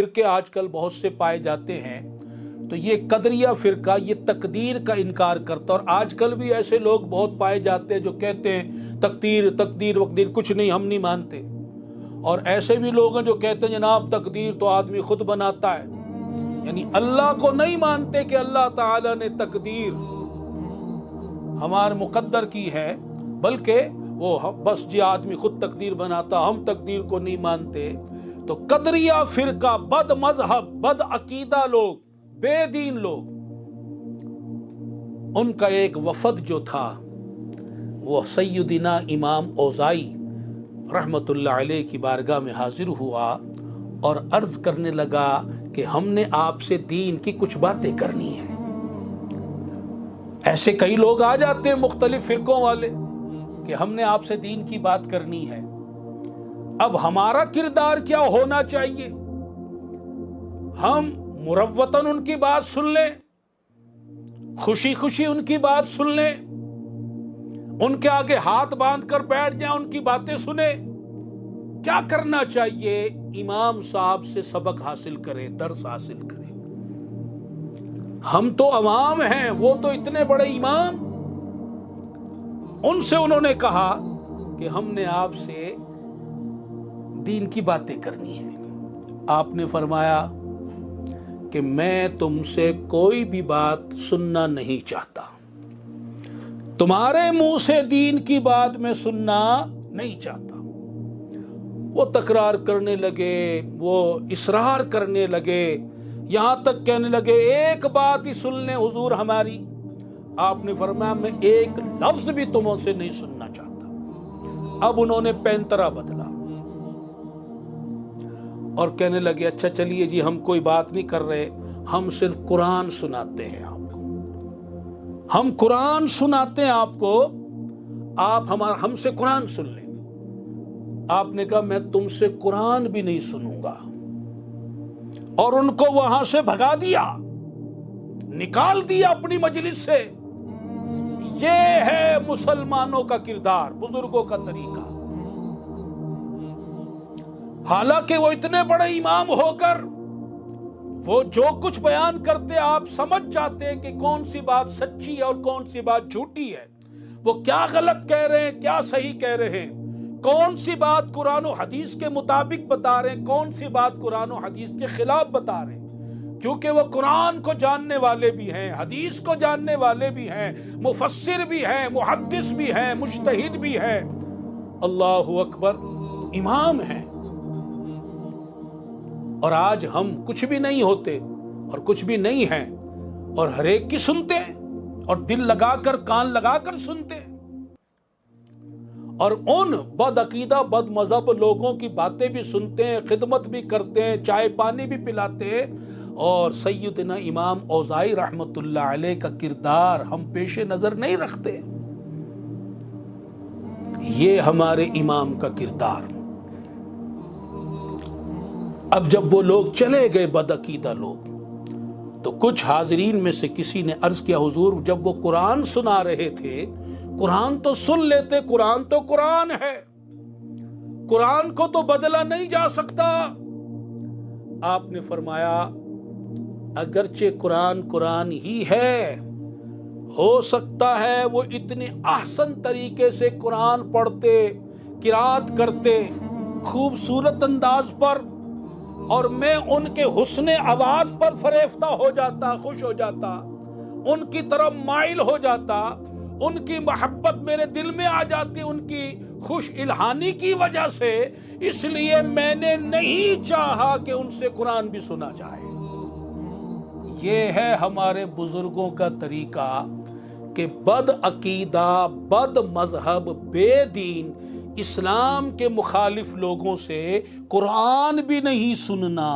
فرقے آج کل بہت سے پائے جاتے ہیں، تو یہ قدریہ فرقہ یہ تقدیر کا انکار کرتا، اور آج کل بھی ایسے لوگ بہت پائے جاتے ہیں جو کہتے ہیں تقدیر وقدیر کچھ نہیں، ہم نہیں مانتے. اور ایسے بھی لوگ ہیں جو کہتے ہیں جناب تقدیر تو آدمی خود بناتا ہے، یعنی اللہ کو نہیں مانتے کہ اللہ تعالی نے تقدیر ہمارے مقدر کی ہے، بلکہ وہ بس جی آدمی خود تقدیر بناتا، ہم تقدیر کو نہیں مانتے. تو قدریہ فرقہ، بد مذہب، بد عقیدہ لوگ، بے دین لوگ، ان کا ایک وفد جو تھا وہ سیدنا امام اوزائی رحمت اللہ علیہ کی بارگاہ میں حاضر ہوا اور عرض کرنے لگا کہ ہم نے آپ سے دین کی کچھ باتیں کرنی ہیں. ایسے کئی لوگ آ جاتے ہیں مختلف فرقوں والے کہ ہم نے آپ سے دین کی بات کرنی ہے. اب ہمارا کردار کیا ہونا چاہیے؟ ہم مروتاً ان کی بات سن لیں، خوشی خوشی ان کی بات سن لیں، ان کے آگے ہاتھ باندھ کر بیٹھ جائیں، ان کی باتیں سنیں؟ کیا کرنا چاہیے؟ امام صاحب سے سبق حاصل کریں، درس حاصل کریں. ہم تو عوام ہیں، وہ تو اتنے بڑے امام. ان سے انہوں نے کہا کہ ہم نے آپ سے دین کی باتیں کرنی ہیں. آپ نے فرمایا کہ میں تم سے کوئی بھی بات سننا نہیں چاہتا، تمہارے منہ سے دین کی بات میں سننا نہیں چاہتا. وہ تکرار کرنے لگے، وہ اصرار کرنے لگے، یہاں تک کہنے لگے ایک بات ہی سن لیں حضور ہماری. آپ نے فرمایا میں ایک لفظ بھی تمہوں سے نہیں سننا چاہتا. اب انہوں نے پینترا بدلا اور کہنے لگے اچھا چلیے جی، ہم کوئی بات نہیں کر رہے، ہم صرف قرآن سناتے ہیں آپ کو، ہم قرآن سناتے ہیں آپ کو، آپ ہم سے قرآن سن لیں. آپ نے کہا میں تم سے قرآن بھی نہیں سنوں گا، اور ان کو وہاں سے بھگا دیا، نکال دیا اپنی مجلس سے. یہ ہے مسلمانوں کا کردار، بزرگوں کا طریقہ. حالانکہ وہ اتنے بڑے امام ہو کر وہ جو کچھ بیان کرتے آپ سمجھ جاتے ہیں کہ کون سی بات سچی ہے اور کون سی بات جھوٹی ہے، وہ کیا غلط کہہ رہے ہیں، کیا صحیح کہہ رہے ہیں، کون سی بات قرآن و حدیث کے مطابق بتا رہے ہیں، کون سی بات قرآن و حدیث کے خلاف بتا رہے ہیں. کیونکہ وہ قرآن کو جاننے والے بھی ہیں، حدیث کو جاننے والے بھی ہیں، مفسر بھی ہیں، محدث بھی ہیں، مجتہد بھی ہیں. اللہ اکبر، امام ہیں. اور آج ہم کچھ بھی نہیں ہوتے اور کچھ بھی نہیں ہیں، اور ہر ایک کی سنتے ہیں، اور دل لگا کر کان لگا کر سنتے ہیں، اور ان بد عقیدہ بد مذہب لوگوں کی باتیں بھی سنتے ہیں، خدمت بھی کرتے ہیں، چائے پانی بھی پلاتے ہیں. اور سیدنا امام اوزائی رحمت اللہ علیہ کا کردار ہم پیش نظر نہیں رکھتے. یہ ہمارے امام کا کردار. اب جب وہ لوگ چلے گئے بد عقیدہ لوگ، تو کچھ حاضرین میں سے کسی نے عرض کیا حضور جب وہ قرآن سنا رہے تھے، قرآن تو سن لیتے، قرآن تو قرآن ہے، قرآن کو تو بدلا نہیں جا سکتا. آپ نے فرمایا اگرچہ قرآن قرآن ہی ہے، ہو سکتا ہے وہ اتنے احسن طریقے سے قرآن پڑھتے، قرات کرتے، خوبصورت انداز پر، اور میں ان کے حسن آواز پر فریفتہ ہو جاتا، خوش ہو جاتا، ان کی طرف مائل ہو جاتا، ان کی محبت میرے دل میں آ جاتی ان کی خوش الہانی کی وجہ سے. اس لیے میں نے نہیں چاہا کہ ان سے قرآن بھی سنا جائے. یہ ہے ہمارے بزرگوں کا طریقہ کہ بد عقیدہ، بد مذہب، بے دین، اسلام کے مخالف لوگوں سے قرآن بھی نہیں سننا.